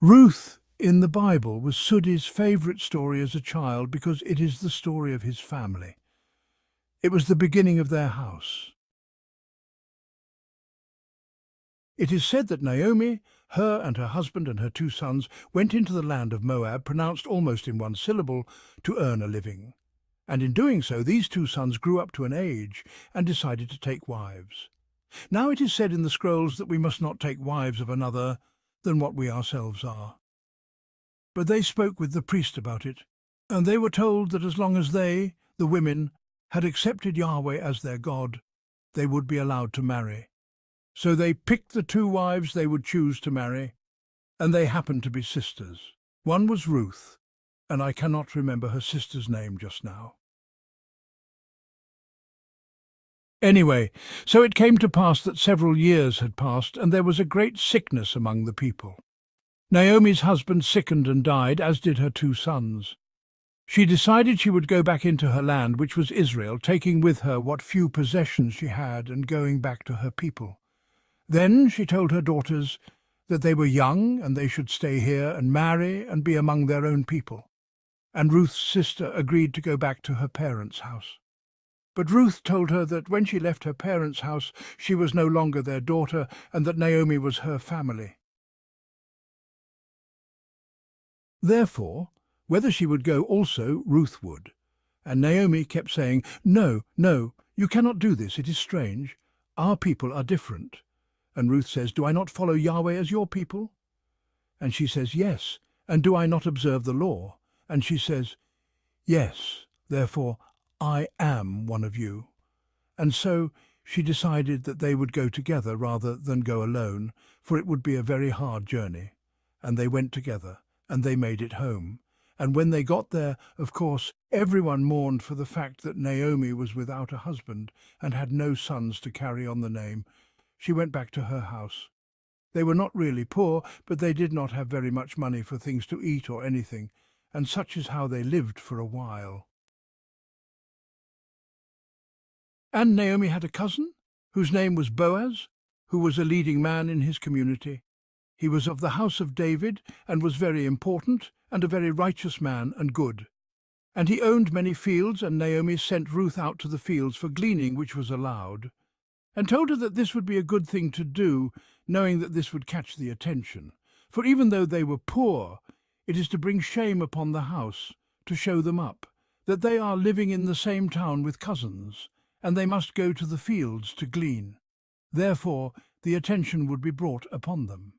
Ruth in the Bible was Suddi's favourite story as a child because it is the story of his family. It was the beginning of their house. It is said that Naomi, her and her husband and her 2 sons went into the land of Moab, pronounced almost in one syllable, to earn a living. And in doing so, these 2 sons grew up to an age and decided to take wives. Now it is said in the scrolls that we must not take wives of another than what we ourselves are. But they spoke with the priest about it, and they were told that as long as they, the women, had accepted Yahweh as their God, they would be allowed to marry. So they picked the 2 wives they would choose to marry, and they happened to be sisters. One was Ruth, and I cannot remember her sister's name just now. Anyway, so it came to pass that several years had passed, and there was a great sickness among the people. Naomi's husband sickened and died, as did her 2 sons. She decided she would go back into her land, which was Israel, taking with her what few possessions she had and going back to her people. Then she told her daughters that they were young and they should stay here and marry and be among their own people. And Ruth's sister agreed to go back to her parents' house. But Ruth told her that when she left her parents' house, she was no longer their daughter, and that Naomi was her family. Therefore, whether she would go also, Ruth would. And Naomi kept saying, "No, no, you cannot do this, it is strange. Our people are different." And Ruth says, "Do I not follow Yahweh as your people?" And she says, "Yes. And do I not observe the law?" And she says, "Yes, therefore I am one of you." And so she decided that they would go together rather than go alone, for it would be a very hard journey. And they went together, and they made it home. And when they got there, of course, everyone mourned for the fact that Naomi was without a husband and had no sons to carry on the name. She went back to her house. They were not really poor, but they did not have very much money for things to eat or anything, and such is how they lived for a while. And Naomi had a cousin, whose name was Boaz, who was a leading man in his community. He was of the house of David, and was very important, and a very righteous man and good. And he owned many fields, and Naomi sent Ruth out to the fields for gleaning, which was allowed, and told her that this would be a good thing to do, knowing that this would catch the attention. For even though they were poor, it is to bring shame upon the house, to show them up, that they are living in the same town with cousins, and they must go to the fields to glean. Therefore the attention would be brought upon them.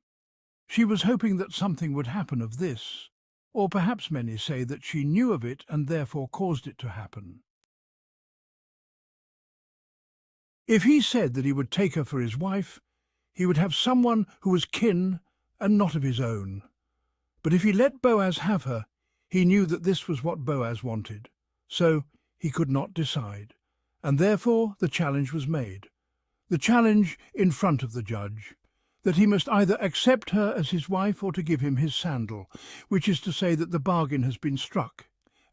She was hoping that something would happen of this, or perhaps many say that she knew of it and therefore caused it to happen. If he said that he would take her for his wife, he would have someone who was kin and not of his own. But if he let Boaz have her, he knew that this was what Boaz wanted, so he could not decide. And therefore the challenge was made. The challenge in front of the judge, that he must either accept her as his wife or to give him his sandal, which is to say that the bargain has been struck,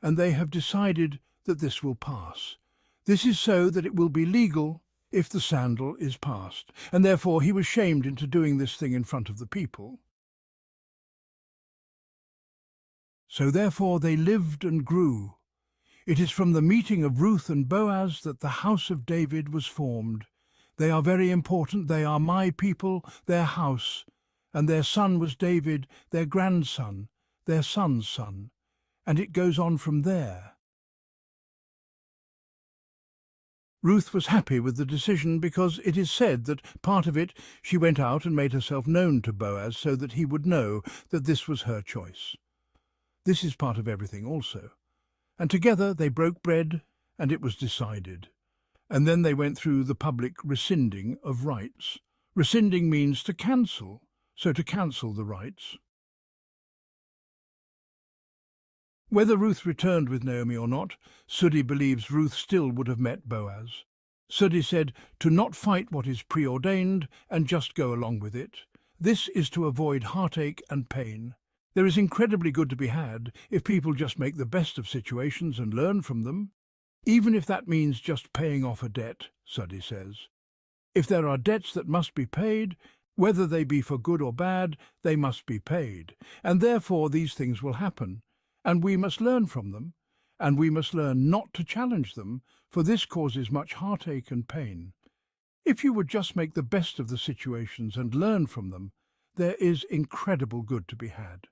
and they have decided that this will pass. This is so that it will be legal if the sandal is passed, and therefore he was shamed into doing this thing in front of the people. So therefore they lived and grew. It is from the meeting of Ruth and Boaz that the house of David was formed. They are very important. They are my people, their house. And their son was David, their grandson, their son's son. And it goes on from there. Ruth was happy with the decision because it is said that part of it she went out and made herself known to Boaz so that he would know that this was her choice. This is part of everything also. And together they broke bread, and it was decided. And then they went through the public rescinding of rights. Rescinding means to cancel, so to cancel the rights. Whether Ruth returned with Naomi or not, Suddi believes Ruth still would have met Boaz. Suddi said to not fight what is preordained and just go along with it. This is to avoid heartache and pain. There is incredibly good to be had if people just make the best of situations and learn from them, even if that means just paying off a debt, Suddi says. If there are debts that must be paid, Whether they be for good or bad, they must be paid, and therefore these things will happen, and we must learn from them, and we must learn not to challenge them, for this causes much heartache and pain. If you would just make the best of the situations and learn from them, there is incredible good to be had.